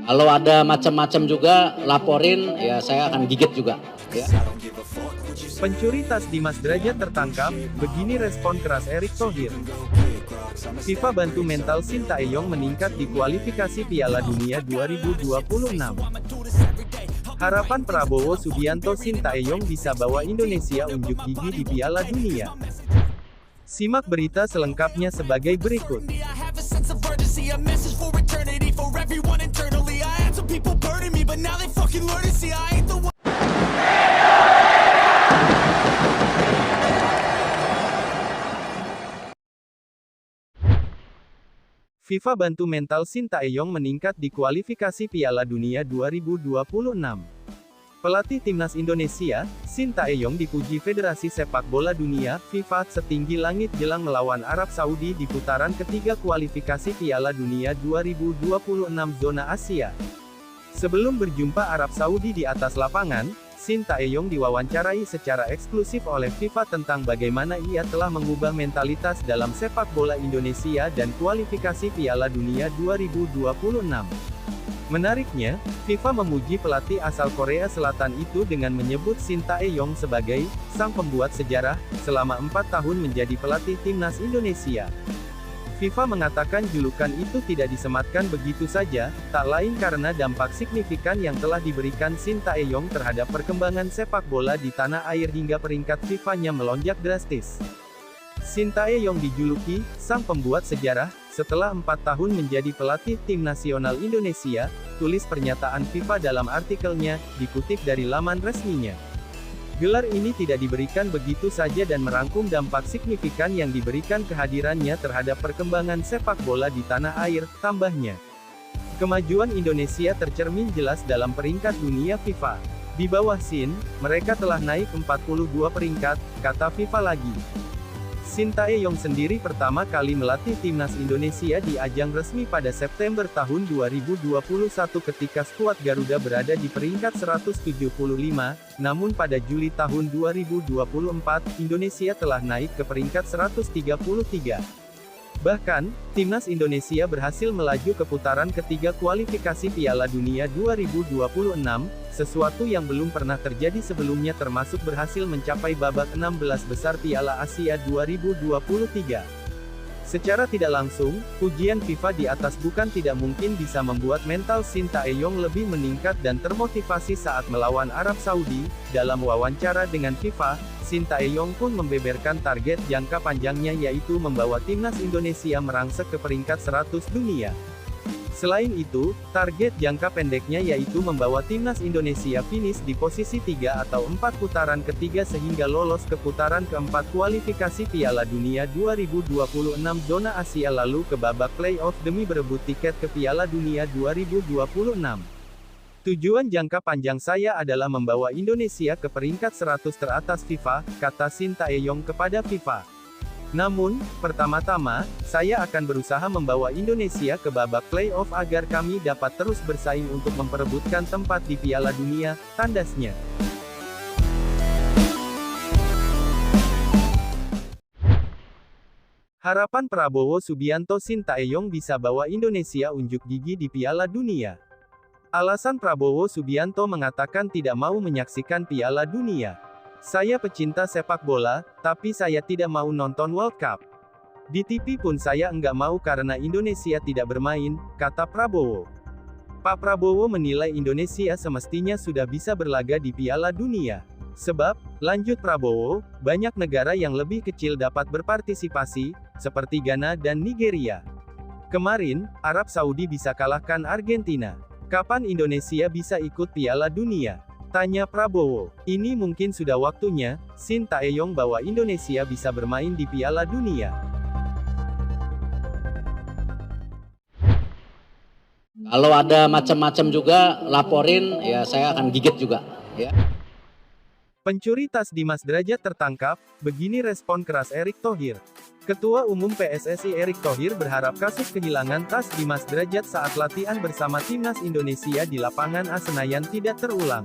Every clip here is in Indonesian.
Kalau ada macam-macam juga laporin, ya saya akan gigit juga. Ya. Pencuri tas Dimas Derajat tertangkap, begini respon keras Erick Thohir. FIFA bantu mental Sintayong meningkat di kualifikasi Piala Dunia 2026. Harapan Prabowo Subianto Sintayong bisa bawa Indonesia unjuk gigi di Piala Dunia. Simak berita selengkapnya sebagai berikut. FIFA bantu mental Sintayong meningkat di kualifikasi Piala Dunia 2026. Pelatih Timnas Indonesia, Sintayong dipuji Federasi Sepak Bola Dunia, FIFA, setinggi langit jelang melawan Arab Saudi di putaran ketiga kualifikasi Piala Dunia 2026 zona Asia. Sebelum berjumpa Arab Saudi di atas lapangan, Sintayong diwawancarai secara eksklusif oleh FIFA tentang bagaimana ia telah mengubah mentalitas dalam sepak bola Indonesia dan kualifikasi Piala Dunia 2026. Menariknya, FIFA memuji pelatih asal Korea Selatan itu dengan menyebut Sintayong sebagai sang pembuat sejarah selama 4 tahun menjadi pelatih Timnas Indonesia. FIFA mengatakan julukan itu tidak disematkan begitu saja, tak lain karena dampak signifikan yang telah diberikan Sintayong terhadap perkembangan sepak bola di tanah air hingga peringkat FIFA-nya melonjak drastis. Sintayong dijuluki sang pembuat sejarah setelah 4 tahun menjadi pelatih tim nasional Indonesia, tulis pernyataan FIFA dalam artikelnya, dikutip dari laman resminya. Gelar ini tidak diberikan begitu saja dan merangkum dampak signifikan yang diberikan kehadirannya terhadap perkembangan sepak bola di tanah air, tambahnya. Kemajuan Indonesia tercermin jelas dalam peringkat dunia FIFA. Di bawah Sin, mereka telah naik 42 peringkat, kata FIFA lagi. Sintayong sendiri pertama kali melatih Timnas Indonesia di ajang resmi pada September tahun 2021 ketika skuad Garuda berada di peringkat 175, namun pada Juli tahun 2024, Indonesia telah naik ke peringkat 133. Bahkan, Timnas Indonesia berhasil melaju ke putaran ketiga kualifikasi Piala Dunia 2026, sesuatu yang belum pernah terjadi sebelumnya termasuk berhasil mencapai babak 16 besar Piala Asia 2023. Secara tidak langsung, pujian FIFA di atas bukan tidak mungkin bisa membuat mental Sintayong lebih meningkat dan termotivasi saat melawan Arab Saudi. Dalam wawancara dengan FIFA, Sintayong pun membeberkan target jangka panjangnya yaitu membawa Timnas Indonesia merangsek ke peringkat 100 dunia. Selain itu, target jangka pendeknya yaitu membawa Timnas Indonesia finish di posisi 3 atau 4 putaran ketiga sehingga lolos ke putaran keempat kualifikasi Piala Dunia 2026 zona Asia lalu ke babak play-off demi berebut tiket ke Piala Dunia 2026. Tujuan jangka panjang saya adalah membawa Indonesia ke peringkat 100 teratas FIFA, kata Sintayong kepada FIFA. Namun, pertama-tama, saya akan berusaha membawa Indonesia ke babak play-off agar kami dapat terus bersaing untuk memperebutkan tempat di Piala Dunia, tandasnya. Harapan Prabowo Subianto Sintayong bisa bawa Indonesia unjuk gigi di Piala Dunia. Alasan Prabowo Subianto mengatakan tidak mau menyaksikan Piala Dunia. Saya pecinta sepak bola, tapi saya tidak mau nonton World Cup. Di TV pun saya enggak mau karena Indonesia tidak bermain, kata Prabowo. Pak Prabowo menilai Indonesia semestinya sudah bisa berlaga di Piala Dunia. Sebab, lanjut Prabowo, banyak negara yang lebih kecil dapat berpartisipasi, seperti Ghana dan Nigeria. Kemarin, Arab Saudi bisa kalahkan Argentina. Kapan Indonesia bisa ikut Piala Dunia? Tanya Prabowo. Ini mungkin sudah waktunya, Sintayong bawa Indonesia bisa bermain di Piala Dunia. Kalau ada macam-macam juga laporin, ya saya akan gigit juga. Ya. Pencuri tas Dimas Derajat tertangkap, begini respon keras Erick Thohir. Ketua Umum PSSI Erick Thohir berharap kasus kehilangan tas Dimas Derajat saat latihan bersama Timnas Indonesia di lapangan A Senayan tidak terulang.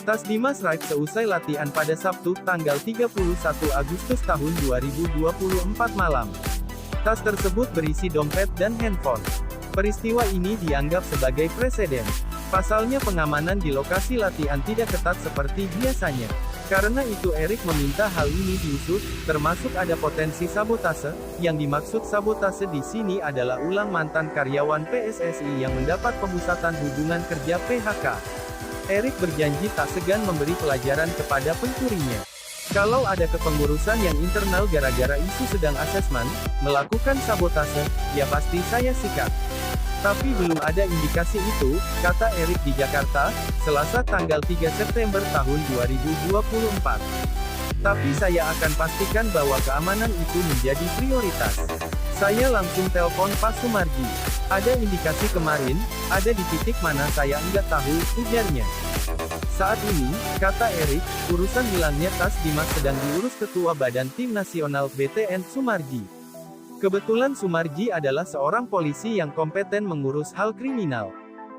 Tas Dimas raib seusai latihan pada Sabtu, tanggal 31 Agustus tahun 2024 malam. Tas tersebut berisi dompet dan handphone. Peristiwa ini dianggap sebagai preseden. Pasalnya pengamanan di lokasi latihan tidak ketat seperti biasanya. Karena itu Erik meminta hal ini diusut, termasuk ada potensi sabotase. Yang dimaksud sabotase di sini adalah ulang mantan karyawan PSSI yang mendapat pemusatan hubungan kerja PHK. Erik berjanji tak segan memberi pelajaran kepada pencurinya. Kalau ada kepengurusan yang internal gara-gara isu sedang asesmen, melakukan sabotase, ya pasti saya sikat. Tapi belum ada indikasi itu, kata Erik di Jakarta, Selasa tanggal 3 September tahun 2024. Tapi saya akan pastikan bahwa keamanan itu menjadi prioritas. Saya langsung telepon Pak Sumarji. Ada indikasi kemarin, ada di titik mana saya enggak tahu, ujarnya. Saat ini, kata Erik, urusan hilangnya tas Dimas sedang diurus Ketua Badan Tim Nasional BTN Sumarji. Kebetulan Sumarji adalah seorang polisi yang kompeten mengurus hal kriminal.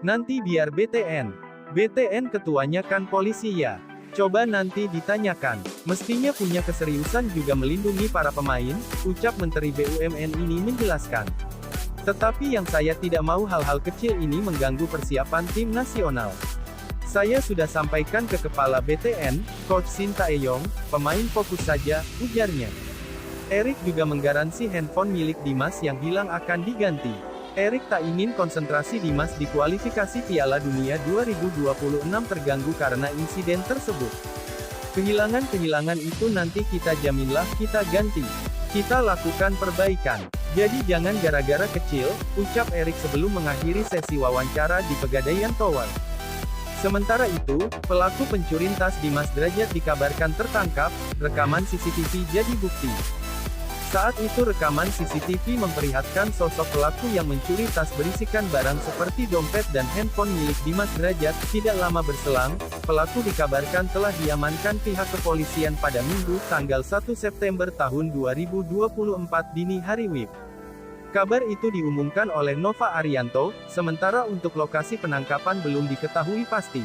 Nanti biar BTN ketuanya kan polisi ya. Coba nanti ditanyakan. Mestinya punya keseriusan juga melindungi para pemain, ucap Menteri BUMN ini menjelaskan. Tetapi yang saya tidak mau hal-hal kecil ini mengganggu persiapan tim nasional. Saya sudah sampaikan ke Kepala BTN, Coach Sintayong, pemain fokus saja, ujarnya. Erik juga menggaransi handphone milik Dimas yang hilang akan diganti. Erik tak ingin konsentrasi Dimas di kualifikasi Piala Dunia 2026 terganggu karena insiden tersebut. Kehilangan itu nanti kita jaminlah kita ganti. Kita lakukan perbaikan. Jadi jangan gara-gara kecil, ucap Erik sebelum mengakhiri sesi wawancara di Pegadaian Tower. Sementara itu, pelaku pencurian tas Dimas Derajat dikabarkan tertangkap, rekaman CCTV jadi bukti. Saat itu rekaman CCTV memperlihatkan sosok pelaku yang mencuri tas berisikan barang seperti dompet dan handphone milik Dimas Derajat. Tidak lama berselang, pelaku dikabarkan telah diamankan pihak kepolisian pada Minggu, tanggal 1 September tahun 2024 dini hari WIB. Kabar itu diumumkan oleh Nova Arianto, sementara untuk lokasi penangkapan belum diketahui pasti.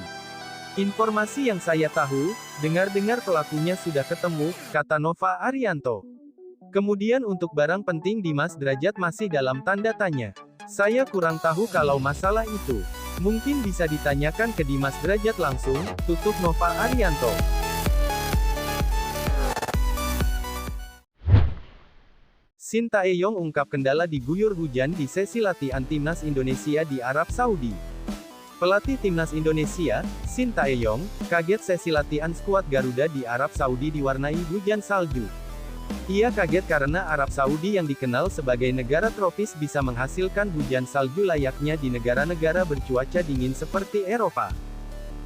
Informasi yang saya tahu, dengar-dengar pelakunya sudah ketemu, kata Nova Arianto. Kemudian untuk barang penting Dimas Derajat masih dalam tanda tanya. Saya kurang tahu kalau masalah itu. Mungkin bisa ditanyakan ke Dimas Derajat langsung, tutup Nova Arianto. Sintayong ungkap kendala diguyur hujan di sesi latihan Timnas Indonesia di Arab Saudi. Pelatih Timnas Indonesia, Sintayong, kaget sesi latihan skuad Garuda di Arab Saudi diwarnai hujan salju. Ia kaget karena Arab Saudi yang dikenal sebagai negara tropis bisa menghasilkan hujan salju layaknya di negara-negara bercuaca dingin seperti Eropa.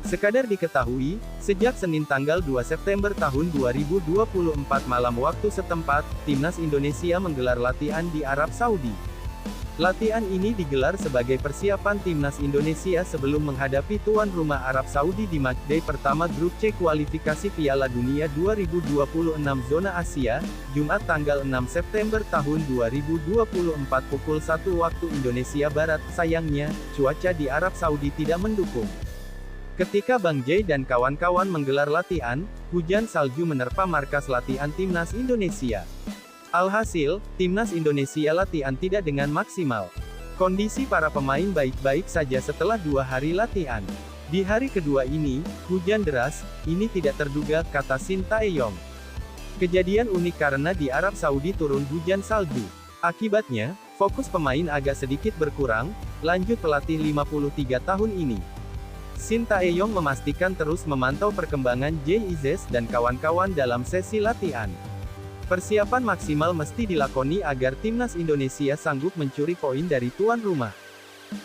Sekadar diketahui, sejak Senin tanggal 2 September tahun 2024 malam waktu setempat, Timnas Indonesia menggelar latihan di Arab Saudi. Latihan ini digelar sebagai persiapan Timnas Indonesia sebelum menghadapi tuan rumah Arab Saudi di matchday pertama Grup C kualifikasi Piala Dunia 2026 zona Asia, Jumat tanggal 6 September tahun 2024 pukul 1 waktu Indonesia Barat. Sayangnya, cuaca di Arab Saudi tidak mendukung. Ketika Bang Jay dan kawan-kawan menggelar latihan, hujan salju menerpa markas latihan Timnas Indonesia. Alhasil, Timnas Indonesia latihan tidak dengan maksimal. Kondisi para pemain baik-baik saja setelah 2 hari latihan. Di hari kedua ini, hujan deras, ini tidak terduga, kata Sintayong. Kejadian unik karena di Arab Saudi turun hujan salju. Akibatnya, fokus pemain agak sedikit berkurang, lanjut pelatih 53 tahun ini. Sintayong memastikan terus memantau perkembangan Jay Izzes dan kawan-kawan dalam sesi latihan. Persiapan maksimal mesti dilakoni agar Timnas Indonesia sanggup mencuri poin dari tuan rumah.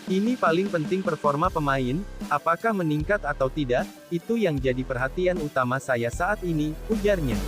Ini paling penting performa pemain, apakah meningkat atau tidak, itu yang jadi perhatian utama saya saat ini, ujarnya.